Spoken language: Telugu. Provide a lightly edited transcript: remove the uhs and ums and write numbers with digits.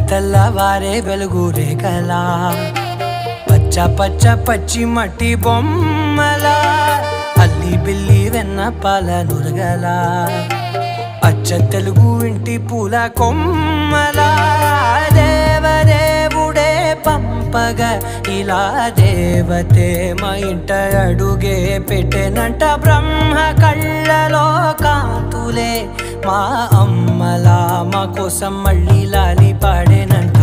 తెల్లవారే వెలుగు రేఖలా పచ్చ పచ్చ పచ్చి మట్టి బొమ్మలా అల్లి బిల్లి వెన్న పాల నురగలా అచ్చ తెలుగు ఇంటి పూల కొమ్మలా దేవదేవుడే పంపగా ఇలా దేవతే మా ఇంట అడుగే పెట్టెనంట బ్రహ్మ కళ్ళలో కాంతులే మా అమ్మలా మా కోసం మళ్ళీ లాలి పాడేనంట.